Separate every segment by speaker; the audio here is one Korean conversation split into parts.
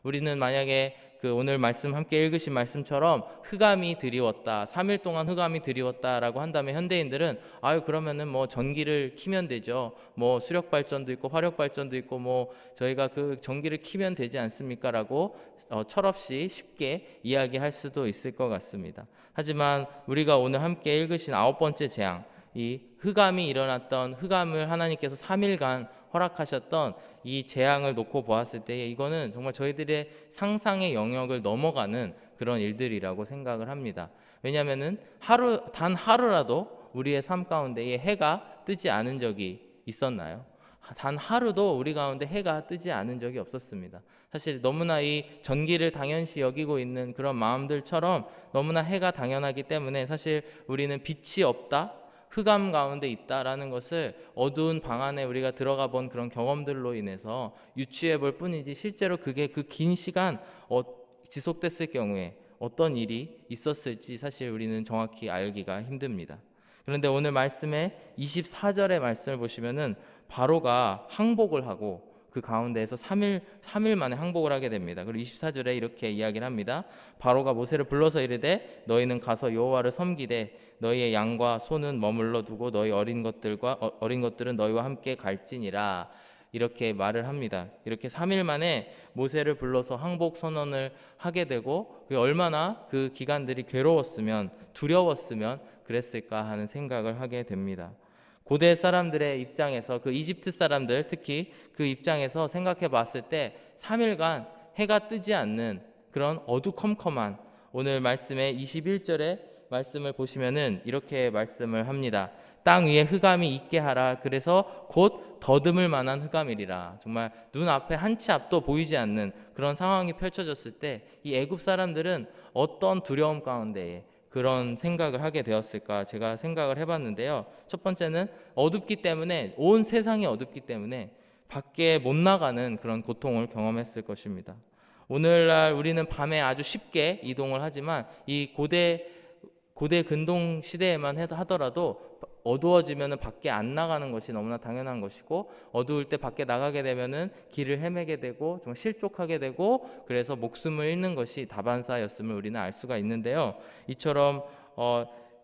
Speaker 1: 우리는 만약에 그 오늘 말씀 함께 읽으신 말씀처럼 흑암이 드리웠다, 3일 동안 흑암이 드리웠다라고 한다면 현대인들은 아유 그러면은 뭐 전기를 키면 되죠. 뭐 수력 발전도 있고 화력 발전도 있고 뭐 저희가 그 전기를 키면 되지 않습니까라고 철없이 쉽게 이야기할 수도 있을 것 같습니다. 하지만 우리가 오늘 함께 읽으신 9번째 재앙, 이 흑암이 일어났던, 흑암을 하나님께서 3일간 허락하셨던 이 재앙을 놓고 보았을 때 이거는 정말 저희들의 상상의 영역을 넘어가는 그런 일들이라고 생각을 합니다. 왜냐하면은 단 하루라도 우리의 삶 가운데에 해가 뜨지 않은 적이 있었나요? 단 하루도 우리 가운데 해가 뜨지 않은 적이 없었습니다. 사실 너무나 이 전기를 당연시 여기고 있는 그런 마음들처럼 너무나 해가 당연하기 때문에 사실 우리는 빛이 없다, 흑암 가운데 있다라는 것을 어두운 방 안에 우리가 들어가 본 그런 경험들로 인해서 유추해 볼 뿐이지 실제로 그게 그 긴 시간 지속됐을 경우에 어떤 일이 있었을지 사실 우리는 정확히 알기가 힘듭니다. 그런데 오늘 말씀의 24절의 말씀을 보시면은 바로가 항복을 하고 그 가운데에서 3일 만에 항복을 하게 됩니다. 그리고 24절에 이렇게 이야기를 합니다. 바로가 모세를 불러서 이르되 너희는 가서 여호와를 섬기되 너희의 양과 소는 머물러 두고 너희 어린 것들은 너희와 함께 갈지니라. 이렇게 말을 합니다. 이렇게 3일 만에 모세를 불러서 항복 선언을 하게 되고 그게 얼마나 그 기간들이 괴로웠으면 두려웠으면 그랬을까 하는 생각을 하게 됩니다. 고대 사람들의 입장에서 그 이집트 사람들 특히 그 입장에서 생각해 봤을 때 3일간 해가 뜨지 않는 그런 어두컴컴한 오늘 말씀의 21절의 말씀을 보시면은 이렇게 말씀을 합니다. 땅 위에 흑암이 있게 하라. 그래서 곧 더듬을 만한 흑암이리라. 정말 눈앞에 한 치 앞도 보이지 않는 그런 상황이 펼쳐졌을 때 이 애굽 사람들은 어떤 두려움 가운데에 그런 생각을 하게 되었을까 제가 생각을 해봤는데요. 첫 번째는 어둡기 때문에 온 세상이 어둡기 때문에 밖에 못 나가는 그런 고통을 경험했을 것입니다. 오늘날 우리는 밤에 아주 쉽게 이동을 하지만 이 고대 근동 시대에만 하더라도 어두워지면은 밖에 안 나가는 것이 너무나 당연한 것이고 어두울 때 밖에 나가게 되면은 길을 헤매게 되고 좀 실족하게 되고 그래서 목숨을 잃는 것이 다반사였음을 우리는 알 수가 있는데요. 이처럼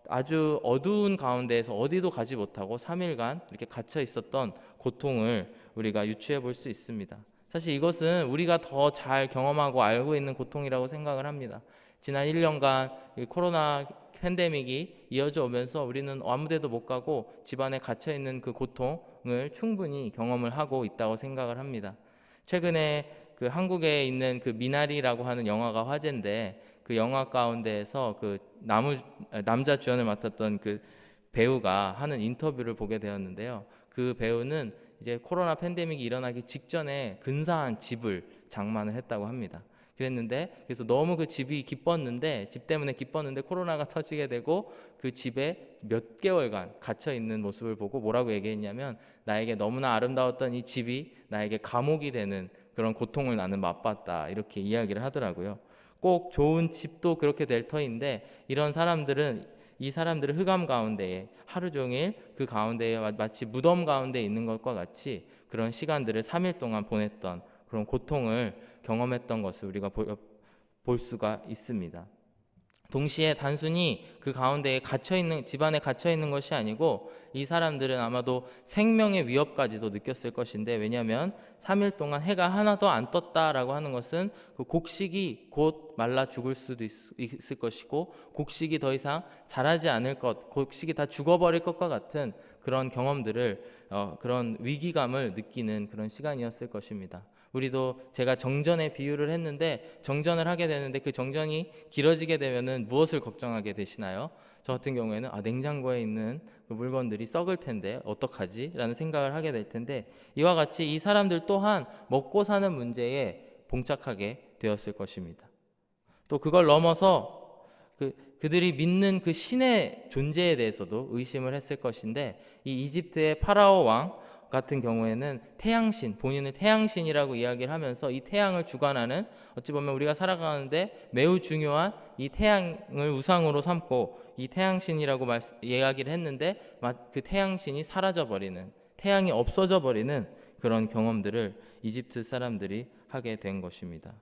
Speaker 1: 아주 어두운 가운데에서 어디도 가지 못하고 3일간 이렇게 갇혀 있었던 고통을 우리가 유추해 볼 수 있습니다. 사실 이것은 우리가 더 잘 경험하고 알고 있는 고통이라고 생각을 합니다. 지난 1년간 코로나 팬데믹이 이어져 오면서 우리는 아무 데도 못 가고 집안에 갇혀 있는 그 고통을 충분히 경험을 하고 있다고 생각을 합니다. 최근에 그 한국에 있는 그 미나리라고 하는 영화가 화제인데 그 영화 가운데에서 그 남자 주연을 맡았던 그 배우가 하는 인터뷰를 보게 되었는데요. 그 배우는 이제 코로나 팬데믹이 일어나기 직전에 근사한 집을 장만을 했다고 합니다. 그래서 너무 그 집이 기뻤는데 집 때문에 기뻤는데 코로나가 터지게 되고 그 집에 몇 개월간 갇혀 있는 모습을 보고 뭐라고 얘기했냐면 나에게 너무나 아름다웠던 이 집이 나에게 감옥이 되는 그런 고통을 나는 맛봤다 이렇게 이야기를 하더라고요. 꼭 좋은 집도 그렇게 될 터인데 이 사람들은 흑암 가운데에 하루 종일 그 가운데에 마치 무덤 가운데 있는 것과 같이 그런 시간들을 3일 동안 보냈던 그런 고통을 경험했던 것을 우리가 볼 수가 있습니다. 동시에 단순히 그 가운데에 집안에 갇혀 있는 것이 아니고 이 사람들은 아마도 생명의 위협까지도 느꼈을 것인데 왜냐하면 3일 동안 해가 하나도 안 떴다라고 하는 것은 그 곡식이 곧 말라 죽을 수도 있을 것이고 곡식이 더 이상 자라지 않을 것, 곡식이 다 죽어버릴 것과 같은 그런 경험들을 그런 위기감을 느끼는 그런 시간이었을 것입니다. 우리도 제가 정전에 비유를 했는데 정전을 하게 되는데 그 정전이 길어지게 되면은 무엇을 걱정하게 되시나요? 저 같은 경우에는 냉장고에 있는 그 물건들이 썩을 텐데 어떡하지? 라는 생각을 하게 될 텐데 이와 같이 이 사람들 또한 먹고 사는 문제에 봉착하게 되었을 것입니다. 또 그걸 넘어서 그들이 믿는 그 신의 존재에 대해서도 의심을 했을 것인데 이 이집트의 파라오 왕 같은 경우에는 태양신, 본인을 태양신이라고 이야기를 하면서 이 태양을 주관하는 어찌 보면 우리가 살아가는데 매우 중요한 이 태양을 우상으로 삼고 이 태양신이라고 이야기를 했는데 그 태양신이 사라져버리는, 태양이 없어져 버리는 그런 경험들을 이집트 사람들이 하게 된 것입니다.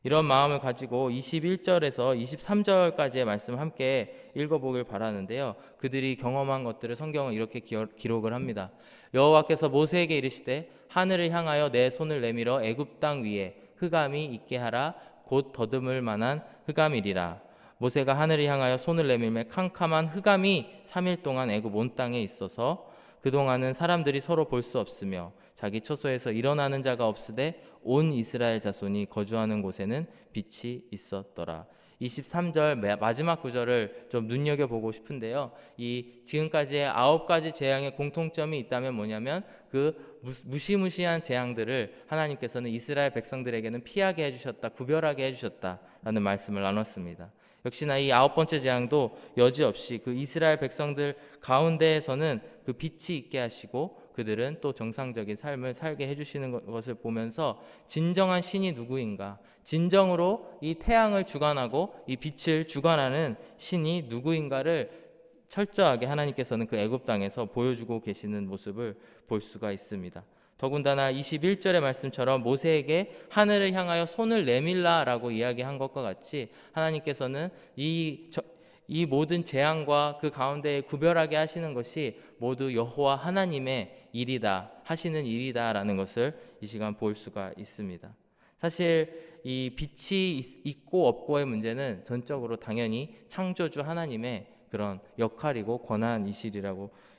Speaker 1: 이런 마음을 가지고 21절에서 23절까지의 말씀 함께 읽어보길 바라는데요. 그들이 경험한 것들을 성경은 이렇게 기록을 합니다. 여호와께서 모세에게 이르시되 하늘을 향하여 내 손을 내밀어 애굽 땅 위에 흑암이 있게 하라. 곧 더듬을 만한 흑암이리라. 모세가 하늘을 향하여 손을 내밀매 캄캄한 흑암이 3일 동안 애굽 온 땅에 있어서 그동안은 사람들이 서로 볼 수 없으며 자기 처소에서 일어나는 자가 없으되 온 이스라엘 자손이 거주하는 곳에는 빛이 있었더라. 23절 마지막 구절을 좀 눈여겨보고 싶은데요. 이 지금까지의 9가지 재앙의 공통점이 있다면 뭐냐면 그 무시무시한 재앙들을 하나님께서는 이스라엘 백성들에게는 피하게 해주셨다, 구별하게 해주셨다라는 말씀을 나눴습니다. 역시나 이 9번째 재앙도 여지없이 그 이스라엘 백성들 가운데에서는 그 빛이 있게 하시고 그들은 또 정상적인 삶을 살게 해주시는 것을 보면서 진정한 신이 누구인가, 진정으로 이 태양을 주관하고 이 빛을 주관하는 신이 누구인가를 철저하게 하나님께서는 그 애굽 땅에서 보여주고 계시는 모습을 볼 수가 있습니다. 더군다나 21절의 말씀처럼 모세에게 하늘을 향하여 손을 내밀라라고 이야기한 것과 같이 하나님께서는 이 모든 재앙과 그 가운데 구별하게 하시는 것이 모두 여호와 하나님의 일이다, 하시는 일이다라는 것을 이 시간 볼 수가 있습니다. 사실 이 빛이 있고 없고의 문제는 전적으로 당연히 창조주 하나님의 그런 역할이고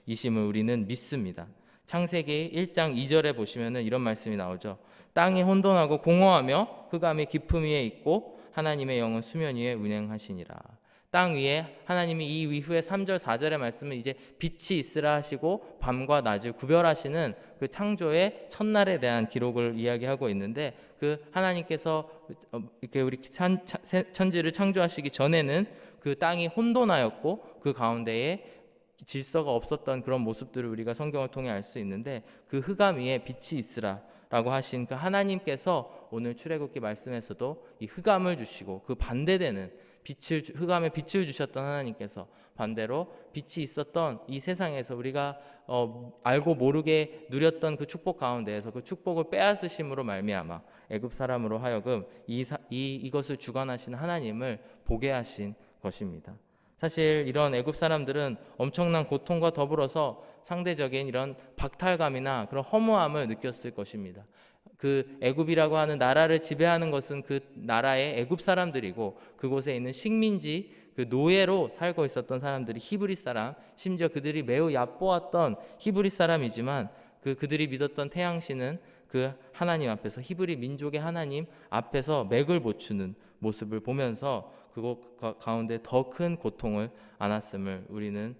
Speaker 1: 이심을 우리는 믿습니다. 창세기 1장 2절에 보시면은 이런 말씀이 나오죠. 땅이 혼돈하고 공허하며 흑암이 깊음 위에 있고 하나님의 영은 수면 위에 운행하시니라. 땅 위에 하나님이 이 이후에 3절 4절의 말씀은 이제 빛이 있으라 하시고 밤과 낮을 구별하시는 그 창조의 첫날에 대한 기록을 이야기하고 있는데, 그 하나님께서 이렇게 우리 천지를 창조하시기 전에는 그 땅이 혼돈하였고 그 가운데에 질서가 없었던 그런 모습들을 우리가 성경을 통해 알 수 있는데, 그 흑암 위에 빛이 있으라 라고 하신 그 하나님께서 오늘 출애굽기 말씀에서도 이 흑암을 주시고 그 반대되는 흑암에 빛을 주셨던 하나님께서 반대로 빛이 있었던 이 세상에서 우리가 알고 모르게 누렸던 그 축복 가운데에서 그 축복을 빼앗으심으로 말미암아 애굽 사람으로 하여금 이것을 주관하신 하나님을 보게 하신 것입니다. 사실 이런 애굽 사람들은 엄청난 고통과 더불어서 상대적인 이런 박탈감이나 그런 허무함을 느꼈을 것입니다. 그 애굽이라고 하는 나라를 지배하는 것은 그 나라의 애굽 사람들이고 그곳에 있는 식민지 그 노예로 살고 있었던 사람들이 히브리 사람, 심지어 그들이 매우 얕보았던 히브리 사람이지만 그들이 믿었던 태양신은 그 하나님 앞에서, 히브리 민족의 하나님 앞에서 맥을 못 추는 모습을 보면서 그곳 가운데 더 큰 고통을 안았음을 우리는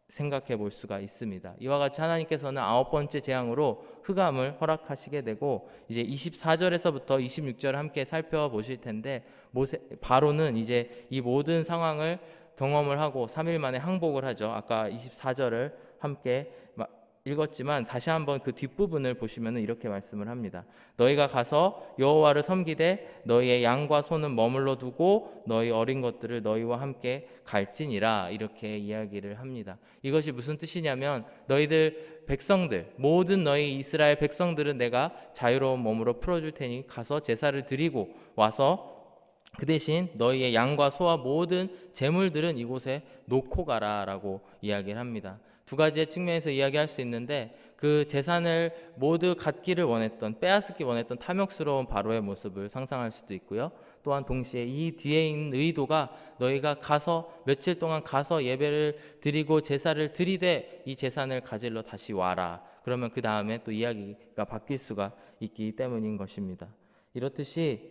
Speaker 1: 생각해 볼 수가 있습니다. 이와 같이 하나님께서는 9번째 재앙으로 흑암을 허락하시게 되고, 이제 24절에서부터 26절을 함께 살펴보실 텐데, 바로는 이제 이 모든 상황을 경험을 하고 3일 만에 항복을 하죠. 아까 24절을 함께 읽었지만 다시 한번 그 뒷부분을 보시면 이렇게 말씀을 합니다. 너희가 가서 여호와를 섬기되 너희의 양과 소는 머물러 두고 너희 어린 것들을 너희와 함께 갈지니라, 이렇게 이야기를 합니다. 이것이 무슨 뜻이냐면, 너희들 백성들, 모든 너희 이스라엘 백성들은 내가 자유로운 몸으로 풀어줄 테니 가서 제사를 드리고 와서 그 대신 너희의 양과 소와 모든 재물들은 이곳에 놓고 가라라고 이야기를 합니다. 두 가지의 측면에서 이야기할 수 있는데, 그 재산을 모두 갖기를 원했던, 빼앗기 원했던 탐욕스러운 바로의 모습을 상상할 수도 있고요. 또한 동시에 이 뒤에 있는 의도가 너희가 가서 며칠 동안 가서 예배를 드리고 제사를 드리되 이 재산을 가질러 다시 와라. 그러면 그 다음에 또 이야기가 바뀔 수가 있기 때문인 것입니다. 이렇듯이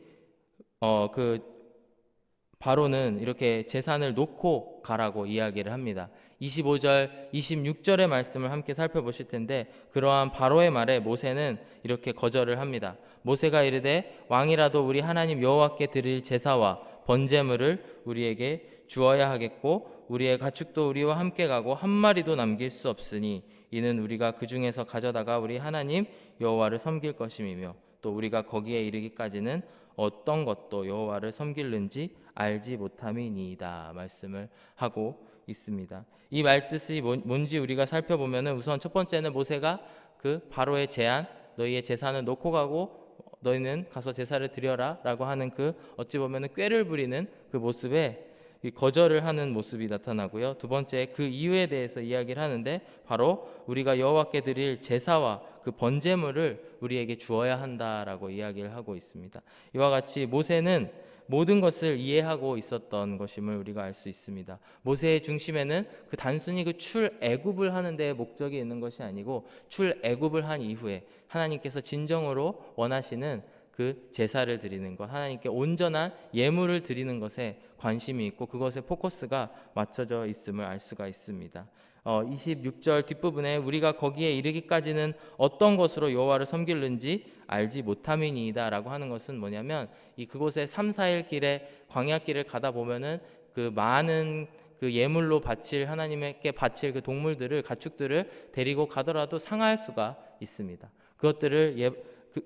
Speaker 1: 바로는 이렇게 재산을 놓고 가라고 이야기를 합니다. 25절, 26절의 말씀을 함께 살펴보실 텐데, 그러한 바로의 말에 모세는 이렇게 거절을 합니다. 모세가 이르되 왕이라도 우리 하나님 여호와께 드릴 제사와 번제물을 우리에게 주어야 하겠고 우리의 가축도 우리와 함께 가고 한 마리도 남길 수 없으니 이는 우리가 그 중에서 가져다가 우리 하나님 여호와를 섬길 것임이며 또 우리가 거기에 이르기까지는 어떤 것도 여호와를 섬길는지 알지 못함이니이다 말씀을 하고 있습니다. 이 말뜻이 뭔지 우리가 살펴보면 우선 첫 번째는 모세가 그 바로의 제안, 너희의 재산을 놓고 가고 너희는 가서 제사를 드려라 라고 하는 그 어찌 보면 꾀를 부리는 그 모습에 이 거절을 하는 모습이 나타나고요. 두 번째, 그 이유에 대해서 이야기를 하는데 바로 우리가 여호와께 드릴 제사와 그 번제물을 우리에게 주어야 한다라고 이야기를 하고 있습니다. 이와 같이 모세는 모든 것을 이해하고 있었던 것임을 우리가 알 수 있습니다. 모세의 중심에는 그 단순히 그 출애굽을 하는 데에 목적이 있는 것이 아니고 출애굽을 한 이후에 하나님께서 진정으로 원하시는 그 제사를 드리는 것, 하나님께 온전한 예물을 드리는 것에 관심이 있고 그것에 포커스가 맞춰져 있음을 알 수가 있습니다. 26절 뒷부분에 우리가 거기에 이르기까지는 어떤 것으로 여호와를 섬길는지 알지 못함이니이다 라고 하는 것은 뭐냐면 이 그곳에 3, 4일 길에 광야길을 가다 보면은 그 많은 그 예물로 바칠 하나님께 바칠 그 동물들을 가축들을 데리고 가더라도 상할 수가 있습니다. 그것들을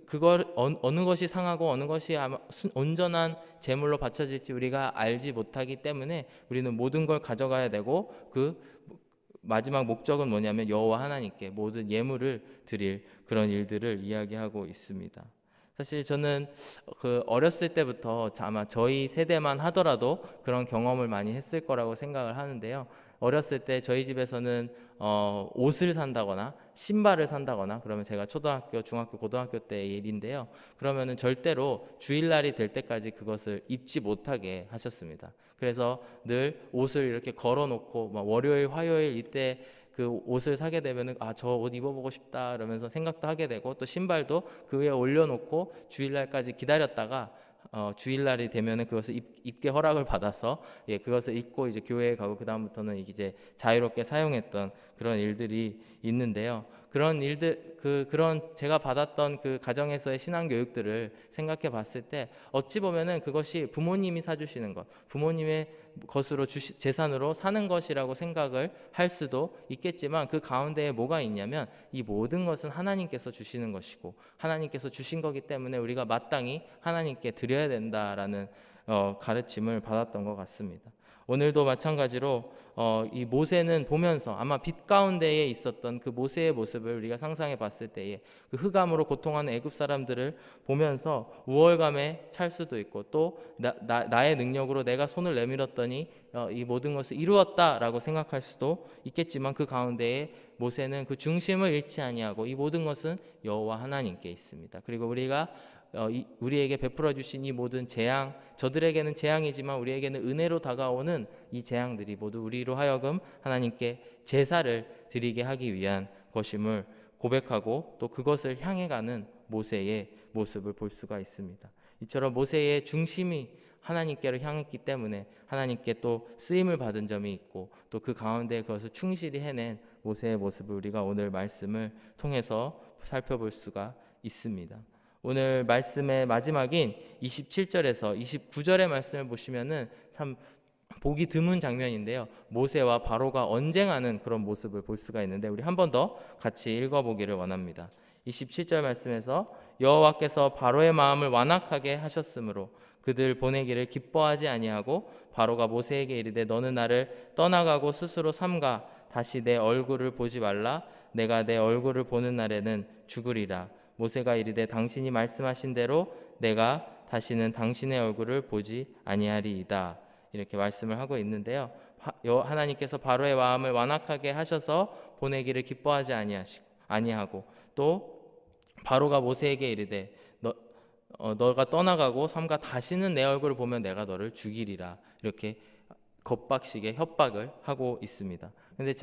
Speaker 1: 그걸 어느 것이 상하고 어느 것이 온전한 제물로 바쳐질지 우리가 알지 못하기 때문에 우리는 모든 걸 가져가야 되고 그 마지막 목적은 뭐냐면 여호와 하나님께 모든 예물을 드릴 그런 일들을 이야기하고 있습니다. 사실 저는 그 어렸을 때부터 아마 저희 세대만 하더라도 그런 경험을 많이 했을 거라고 생각을 하는데요. 어렸을 때 저희 집에서는 옷을 산다거나 신발을 산다거나 그러면 제가 초등학교, 중학교, 고등학교 때의 일인데요. 그러면은 절대로 주일날이 될 때까지 그것을 입지 못하게 하셨습니다. 그래서 늘 옷을 이렇게 걸어놓고 막 월요일, 화요일 이때 그 옷을 사게 되면은 저 옷 입어보고 싶다 그러면서 생각도 하게 되고 또 신발도 그 위에 올려놓고 주일날까지 기다렸다가 주일날이 되면은 그것을 입게 허락을 받아서 그것을 입고 이제 교회에 가고 그 다음부터는 이제 자유롭게 사용했던 그런 일들이 있는데요. 그런 일들 그런 제가 받았던 그 가정에서의 신앙 교육들을 생각해 봤을 때 어찌 보면은 그것이 부모님이 사주시는 것, 부모님의 것으로 재산으로 사는 것이라고 생각을 할 수도 있겠지만 그 가운데에 뭐가 있냐면 이 모든 것은 하나님께서 주시는 것이고 하나님께서 주신 거기 때문에 우리가 마땅히 하나님께 드려야 된다라는 가르침을 받았던 것 같습니다. 오늘도 마찬가지로 이 모세는 보면서 아마 빛 가운데에 있었던 그 모세의 모습을 우리가 상상해 봤을 때에 그 흑암으로 고통하는 애굽 사람들을 보면서 우월감에 찰 수도 있고 또 나의 능력으로 내가 손을 내밀었더니 이 모든 것을 이루었다라고 생각할 수도 있겠지만 그 가운데에 모세는 그 중심을 잃지 아니하고 이 모든 것은 여호와 하나님께 있습니다. 그리고 우리에게 베풀어 주신 이 모든 재앙, 저들에게는 재앙이지만 우리에게는 은혜로 다가오는 이 재앙들이 모두 우리로 하여금 하나님께 제사를 드리게 하기 위한 것임을 고백하고 또 그것을 향해 가는 모세의 모습을 볼 수가 있습니다. 이처럼 모세의 중심이 하나님께로 향했기 때문에 하나님께 또 쓰임을 받은 점이 있고 또 그 가운데 그것을 충실히 해낸 모세의 모습을 우리가 오늘 말씀을 통해서 살펴볼 수가 있습니다. 오늘 말씀의 마지막인 27절에서 29절의 말씀을 보시면은 참 보기 드문 장면인데요. 모세와 바로가 언쟁하는 그런 모습을 볼 수가 있는데 우리 한 번 더 같이 읽어보기를 원합니다. 27절 말씀에서 여호와께서 바로의 마음을 완악하게 하셨으므로 그들 보내기를 기뻐하지 아니하고 바로가 모세에게 이르되 너는 나를 떠나가고 스스로 삼가 다시 내 얼굴을 보지 말라. 내가 내 얼굴을 보는 날에는 죽으리라. 모세가 이르되 당신이 말씀하신 대로 내가 다시는 당신의 얼굴을 보지 아니하리이다. 이렇게 말씀을 하고 있는데요. 하나님께서 바로의 마음을 완악하게 하셔서 보내기를 기뻐하지 아니하고 또 바로가 모세에게 이르되 너가 떠나가고 삼가 다시는 내 얼굴을 보면 내가 너를 죽이리라. 이렇게 겁박식의 협박을 하고 있습니다. 근데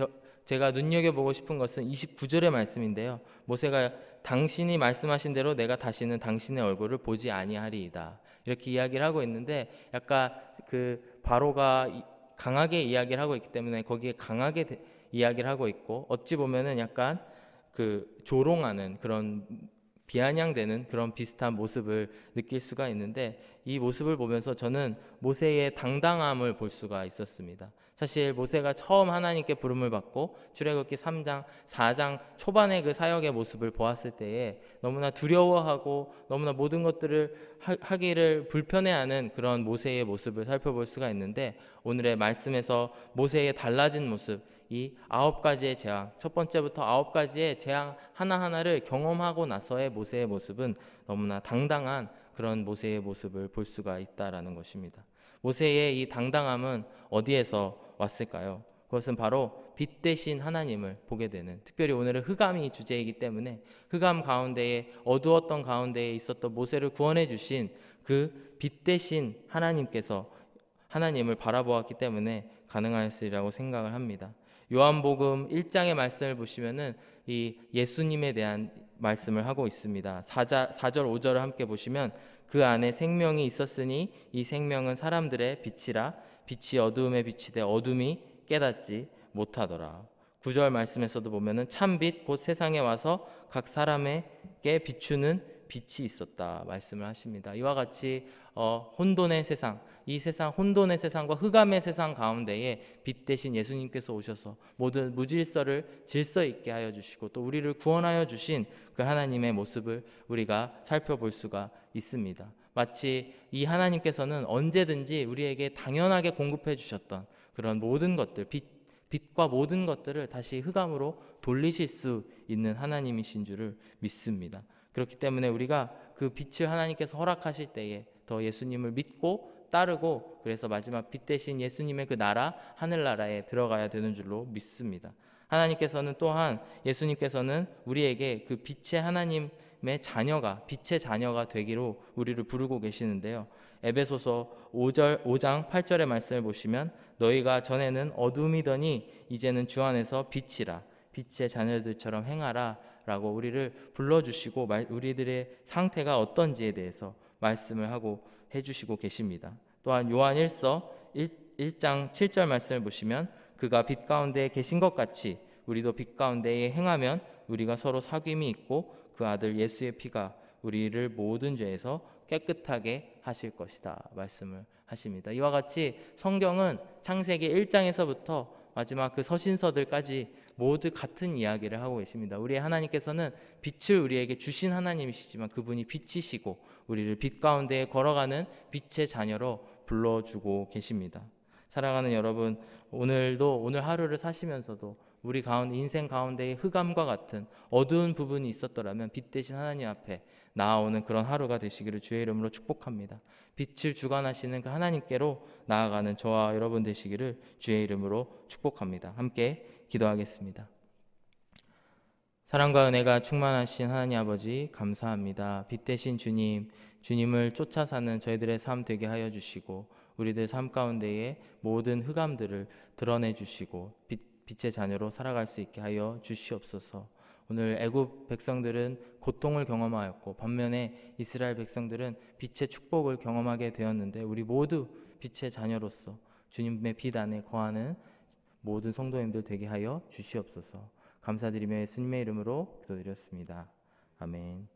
Speaker 1: 제가 눈여겨보고 싶은 것은 29절의 말씀인데요. 모세가 당신이 말씀하신 대로 내가 다시는 당신의 얼굴을 보지 아니하리이다. 이렇게 이야기를 하고 있는데 약간 그 바로가 강하게 이야기를 하고 있기 때문에 거기에 강하게 이야기를 하고 있고 어찌 보면은 약간 그 조롱하는 그런 비아냥되는 그런 비슷한 모습을 느낄 수가 있는데 이 모습을 보면서 저는 모세의 당당함을 볼 수가 있었습니다. 사실 모세가 처음 하나님께 부름을 받고 출애굽기 3장, 4장 초반의 그 사역의 모습을 보았을 때에 너무나 두려워하고 너무나 모든 것들을 하기를 불편해하는 그런 모세의 모습을 살펴볼 수가 있는데 오늘의 말씀에서 모세의 달라진 모습, 이 9가지의 재앙, 첫 번째부터 9가지의 재앙 하나하나를 경험하고 나서의 모세의 모습은 너무나 당당한 그런 모세의 모습을 볼 수가 있다라는 것입니다. 모세의 이 당당함은 어디에서 왔을까요? 그것은 바로 빛 대신 하나님을 보게 되는, 특별히 오늘은 흑암이 주제이기 때문에 흑암 가운데에, 어두웠던 가운데에 있었던 모세를 구원해 주신 그 빛 대신 하나님께서 하나님을 바라보았기 때문에 가능하였으리라고 생각을 합니다. 요한복음 1장의 말씀을 보시면은 이 예수님에 대한 말씀을 하고 있습니다. 4절 5절을 함께 보시면, 그 안에 생명이 있었으니 이 생명은 사람들의 빛이라, 빛이 어두움에 비치되 어둠이 깨닫지 못하더라. 9절 말씀에서도 보면은 참빛 곧 세상에 와서 각 사람에게 비추는 빛이 있었다 말씀을 하십니다. 이와 같이 혼돈의 세상, 이 세상, 혼돈의 세상과 흑암의 세상 가운데에 빛 대신 예수님께서 오셔서 모든 무질서를 질서 있게 하여 주시고 또 우리를 구원하여 주신 그 하나님의 모습을 우리가 살펴볼 수가 있습니다. 마치 이 하나님께서는 언제든지 우리에게 당연하게 공급해 주셨던 그런 모든 것들, 빛과 모든 것들을 다시 흑암으로 돌리실 수 있는 하나님이신 줄을 믿습니다. 그렇기 때문에 우리가 그 빛을 하나님께서 허락하실 때에 더 예수님을 믿고 따르고, 그래서 마지막 빛 대신 예수님의 그 나라, 하늘나라에 들어가야 되는 줄로 믿습니다. 하나님께서는 또한, 예수님께서는 우리에게 그 빛의 하나님의 자녀가, 빛의 자녀가 되기로 우리를 부르고 계시는데요. 에베소서 5장 8절의 말씀을 보시면, 너희가 전에는 어둠이더니 이제는 주 안에서 빛이라, 빛의 자녀들처럼 행하라 라고 우리를 불러주시고 우리들의 상태가 어떤지에 대해서 말씀을 하고 해주시고 계십니다. 또한 요한 1서 1장 7절 말씀을 보시면, 그가 빛 가운데 계신 것 같이 우리도 빛 가운데에 행하면 우리가 서로 사귐이 있고 그 아들 예수의 피가 우리를 모든 죄에서 깨끗하게 하실 것이다 말씀을 하십니다. 이와 같이 성경은 창세기 1장에서부터 마지막 그 서신서들까지 모두 같은 이야기를 하고 계십니다. 우리의 하나님께서는 빛을 우리에게 주신 하나님이시지만 그분이 빛이시고 우리를 빛 가운데 걸어가는 빛의 자녀로 불러주고 계십니다. 사랑하는 여러분, 오늘 하루를 사시면서도 우리 인생 가운데의 흑암과 같은 어두운 부분이 있었더라면 빛 대신 하나님 앞에 나아오는 그런 하루가 되시기를 주의 이름으로 축복합니다. 빛을 주관하시는 그 하나님께로 나아가는 저와 여러분 되시기를 주의 이름으로 축복합니다. 함께 기도하겠습니다. 사랑과 은혜가 충만하신 하나님 아버지, 감사합니다. 빛 대신 주님을 쫓아 사는 저희들의 삶 되게 하여 주시고 우리들 삶 가운데에 모든 흑암들을 드러내 주시고 빛의 자녀로 살아갈 수 있게 하여 주시옵소서. 오늘 애굽 백성들은 고통을 경험하였고 반면에 이스라엘 백성들은 빛의 축복을 경험하게 되었는데, 우리 모두 빛의 자녀로서 주님의 빛 안에 거하는 모든 성도님들 되게 하여 주시옵소서. 감사드리며 예수님의 이름으로 기도드렸습니다. 아멘.